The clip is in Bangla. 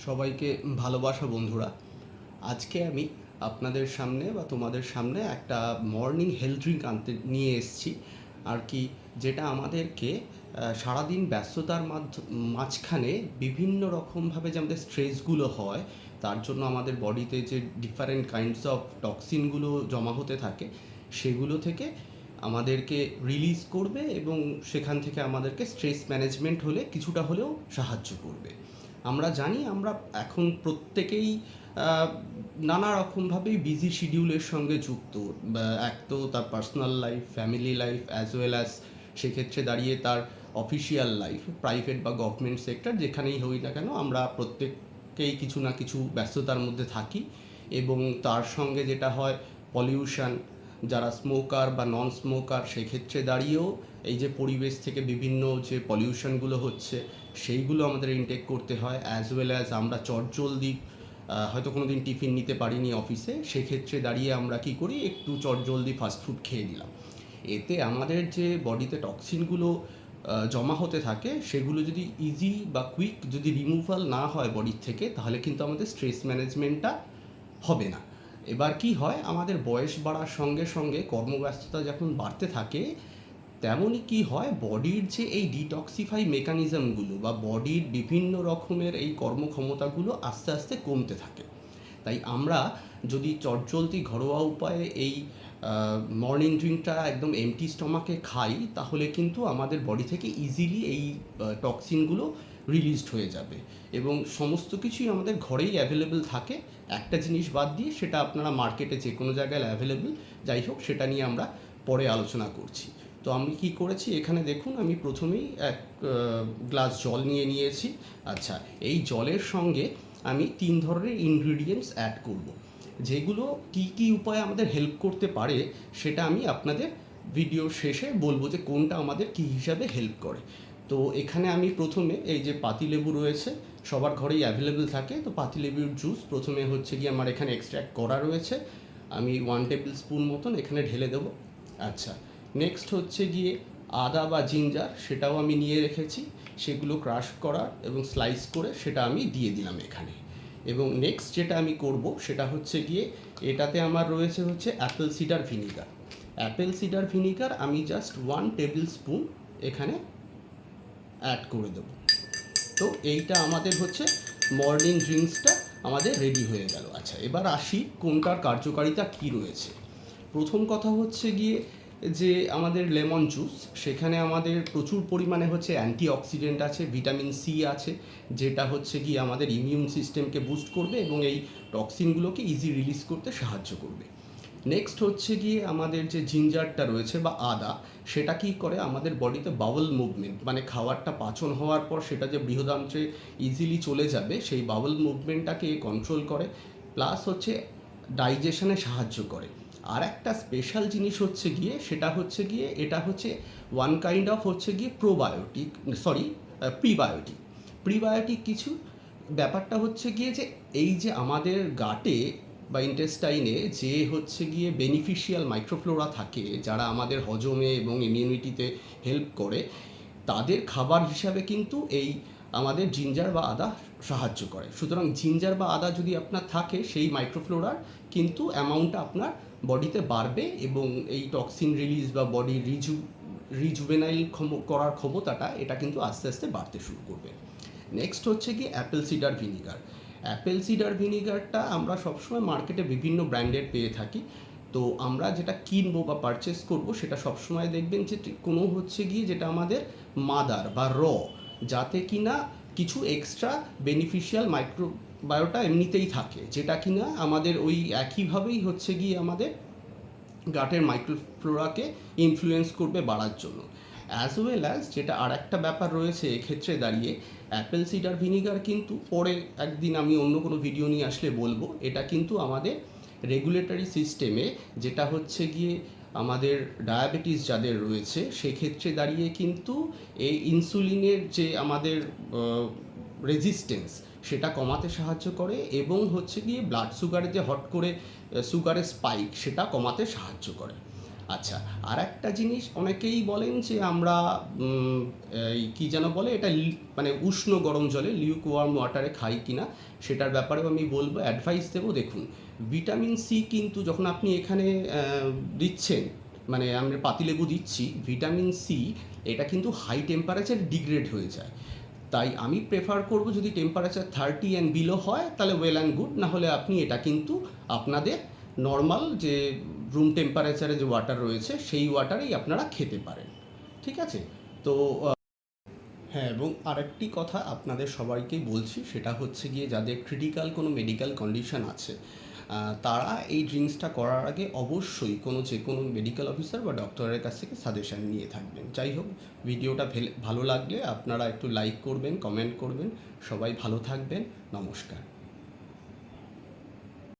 সবাইকে ভালোবাসা বন্ধুরা। আজকে আমি আপনাদের সামনে বা তোমাদের সামনে একটা মর্নিং হেলথ ড্রিঙ্ক আনতে নিয়ে এসেছি আর কি, যেটা আমাদেরকে সারাদিন ব্যস্ততার মাঝখানে বিভিন্ন রকমভাবে যে আমাদের স্ট্রেসগুলো হয়, তার জন্য আমাদের বডিতে যে ডিফারেন্ট কাইন্ডস অফ টক্সিনগুলো জমা হতে থাকে সেগুলো থেকে আমাদেরকে রিলিজ করবে এবং সেখান থেকে আমাদেরকে স্ট্রেস ম্যানেজমেন্ট হলে কিছুটা হলেও সাহায্য করবে। আমরা জানি আমরা এখন প্রত্যেকেই নানা রকমভাবেই বিজি শিডিউলের সঙ্গে যুক্ত। এক তো তার personal life, family life, as well as সেক্ষেত্রে দাঁড়িয়ে তার অফিসিয়াল লাইফ, প্রাইভেট বা গভর্নমেন্ট সেক্টর যেখানেই হই না কেন, আমরা প্রত্যেককেই কিছু না কিছু ব্যস্ততার মধ্যে থাকি। এবং তার সঙ্গে যেটা হয় পলিউশন, যারা স্মোকার বা নন স্মোকার সেক্ষেত্রে দাঁড়িয়েও এই যে পরিবেশ থেকে বিভিন্ন যে পলিউশনগুলো হচ্ছে সেইগুলো আমাদের ইনটেক করতে হয়। অ্যাজ ওয়েল অ্যাজ আমরা চটজলদি হয়তো কোনো দিন টিফিন নিতে পারিনি অফিসে, সেক্ষেত্রে দাঁড়িয়ে আমরা কী করি, একটু চটজলদি ফাস্টফুড খেয়ে নিলাম। এতে আমাদের যে বডিতে টক্সিনগুলো জমা হতে থাকে সেগুলো যদি ইজি বা কুইক যদি রিমুভাল না হয় বডির থেকে, তাহলে কিন্তু আমাদের স্ট্রেস ম্যানেজমেন্টটা হবে না। এবার কি হয়, আমাদের বয়স বাড়ার সঙ্গে সঙ্গে কর্মব্যস্ততা যখন বাড়তে থাকে, তেমনই কি হয়, বডির যে এই ডিটক্সিফাই মেকানিজমগুলো বা বডির বিভিন্ন রকমের এই কর্মক্ষমতাগুলো আস্তে আস্তে কমতে থাকে। তাই আমরা যদি চটজলদি ঘরোয়া উপায়ে এই মর্নিং ড্রিঙ্কটা একদম এমটি স্টমাকে খাই, তাহলে কিন্তু আমাদের বডি থেকে ইজিলি এই টক্সিনগুলো রিলিজড হয়ে যাবে এবং সমস্ত কিছুই আমাদের ঘরেই অ্যাভেলেবেল থাকে। একটা জিনিস বাদ দিয়ে, সেটা আপনারা মার্কেটে যে কোনো জায়গায় অ্যাভেলেবেল, যাই হোক সেটা নিয়ে আমরা পরে আলোচনা করছি। তো আমি কি করেছি, এখানে দেখুন আমি প্রথমেই এক গ্লাস জল নিয়ে নিয়েছি। আচ্ছা, এই জলের সঙ্গে আমি 3 ধরনের ইনগ্রিডিয়েন্টস অ্যাড করব, যেগুলো কি কি উপায়ে আমাদের হেল্প করতে পারে সেটা আমি আপনাদের ভিডিওর শেষে বলবো যে কোনটা আমাদের কী হিসাবে হেল্প করে। তো এখানে আমি প্রথমে এই যে পাতিলেবু রয়েছে, সবার ঘরেই অ্যাভেলেবেল থাকে, তো পাতিলেবুর জুস প্রথমে হচ্ছে গিয়ে আমার এখানে এক্সট্র্যাক্ট করা রয়েছে, আমি 1 টেবিল স্পুন মতন এখানে ঢেলে দেবো। আচ্ছা, নেক্সট হচ্ছে গিয়ে আদা বা জিঞ্জার, সেটাও আমি নিয়ে রেখেছি, সেগুলো ক্রাশ করা এবং স্লাইস করে সেটা আমি দিয়ে দিলাম এখানে। এবং নেক্সট যেটা আমি করব সেটা হচ্ছে গিয়ে, এটাতে আমার রয়েছে হচ্ছে Apple cider vinegar. Apple cider vinegar আমি জাস্ট 1 টেবিল স্পুন এখানে অ্যাড করে দেবো। তো এইটা আমাদের হচ্ছে মর্নিং ড্রিঙ্কসটা আমাদের রেডি হয়ে গেল। আচ্ছা, এবার আসি কোনটার কার্যকারিতা কী রয়েছে। প্রথম কথা হচ্ছে গিয়ে যে আমাদের লেমন জুস, সেখানে আমাদের প্রচুর পরিমাণে হচ্ছে অ্যান্টিঅক্সিডেন্ট আছে, ভিটামিন সি আছে, যেটা হচ্ছে গিয়ে আমাদের ইমিউন সিস্টেমকে বুস্ট করবে এবং এই টক্সিনগুলোকে ইজি রিলিজ করতে সাহায্য করবে। নেক্সট হচ্ছে গিয়ে আমাদের যে জিঞ্জারটা রয়েছে বা আদা, সেটা কী করে, আমাদের বডিতে বাউল মুভমেন্ট, মানে খাবারটা পাচন হওয়ার পর সেটা যে বৃহদান্ত্রে ইজিলি চলে যাবে, সেই বাউল মুভমেন্টটাকে কন্ট্রোল করে, প্লাস হচ্ছে ডাইজেশনে সাহায্য করে। আর একটা স্পেশাল জিনিস হচ্ছে গিয়ে, সেটা হচ্ছে গিয়ে এটা হচ্ছে ওয়ান কাইন্ড অফ হচ্ছে গিয়ে প্রোবায়োটিক, সরি প্রিবায়োটিক। প্রিবায়োটিক কিছু ব্যাপারটা হচ্ছে গিয়ে যে এই যে আমাদের গাটে বা ইন্টেস্টাইনে যে হচ্ছে গিয়ে বেনিফিশিয়াল মাইক্রোফ্লোরা থাকে, যারা আমাদের হজমে এবং ইমিউনিটিতে হেল্প করে, তাদের খাবার হিসাবে কিন্তু এই আমাদের জিঞ্জার বা আদা সাহায্য করে। সুতরাং জিঞ্জার বা আদা যদি আপনার থাকে, সেই মাইক্রোফ্লোরার কিন্তু অ্যামাউন্টটা আপনার বডিতে বাড়বে এবং এই টক্সিন রিলিজ বা বডি রিজুভেনাইল করার ক্ষমতাটা, এটা কিন্তু আস্তে আস্তে বাড়তে শুরু করবে। নেক্সট হচ্ছে কি apple cider vinegar. Apple cider ভিনিগারটা আমরা সবসময় মার্কেটে বিভিন্ন ব্র্যান্ডের পেয়ে থাকি। তো আমরা যেটা কিনবো বা পারচেস করবো, সেটা সবসময় দেখবেন যে কোনো হচ্ছে গিয়ে যেটা আমাদের মাদার বা যাতে কিনা কিছু এক্সট্রা বেনিফিশিয়াল মাইক্রোবায়োটা এমনিতেই থাকে, যেটা কিনা আমাদের ওই একইভাবেই হচ্ছে গিয়ে আমাদের গাটের মাইক্রোফ্লোরাকে ইনফ্লুয়েন্স করবে বাড়ার জন্য। অ্যাজ ওয়েল অ্যাজ যেটা আর একটা ব্যাপার রয়েছে এক্ষেত্রে দাঁড়িয়ে, অ্যাপেল সিডার ভিনিগার কিন্তু পরে একদিন আমি অন্য কোনো ভিডিও নিয়ে আসলে বলবো, এটা কিন্তু আমাদের রেগুলেটরি সিস্টেমে, যেটা হচ্ছে গিয়ে আমাদের ডায়াবেটিস যাদের রয়েছে, সেক্ষেত্রে দাঁড়িয়ে কিন্তু এই ইনসুলিনের যে আমাদের রেজিস্ট্যান্স, সেটা কমাতে সাহায্য করে এবং হচ্ছে গিয়ে ব্লাড সুগারে যে হট করে সুগারের স্পাইক, সেটা কমাতে সাহায্য করে। আচ্ছা, আর একটা জিনিস অনেকেই বলেন যে আমরা এই কী যেন বলে এটা মানে উষ্ণ গরম জলে লিউক ওয়ার্ম ওয়াটারে খাই কিনা সেটার ব্যাপারেও আমি বলবো, অ্যাডভাইস দেবো। দেখুন, ভিটামিন সি কিন্তু যখন আপনি এখানে দিচ্ছেন, মানে আমরা পাতিলেবু দিচ্ছি, ভিটামিন সি এটা কিন্তু হাই টেম্পারেচার ডিগ্রেড হয়ে যায়। তাই আমি প্রেফার করব যদি টেম্পারেচার 30 অ্যান্ড বিলো হয় তাহলে ওয়েল অ্যান্ড গুড, না হলে আপনি এটা কিন্তু আপনাদের নর্মাল যে রুম টেম্পারেচারে যে ওয়াটার রয়েছে সেই ওয়াটারেই আপনারা খেতে পারেন। ঠিক আছে? তো হ্যাঁ, এবং আরেকটি কথা আপনাদের সবাইকেই বলছি, সেটা হচ্ছে গিয়ে যাদের ক্রিটিক্যাল কোনো মেডিকেল কন্ডিশন আছে, তারা এই ড্রিঙ্কসটা করার আগে অবশ্যই যে কোনো মেডিকেল অফিসার বা ডক্টরের কাছ থেকে সাজেশন নিয়ে থাকবেন। যাই হোক, ভিডিওটা ভালো লাগলে আপনারা একটু লাইক করবেন, কমেন্ট করবেন। সবাই ভালো থাকবেন। নমস্কার।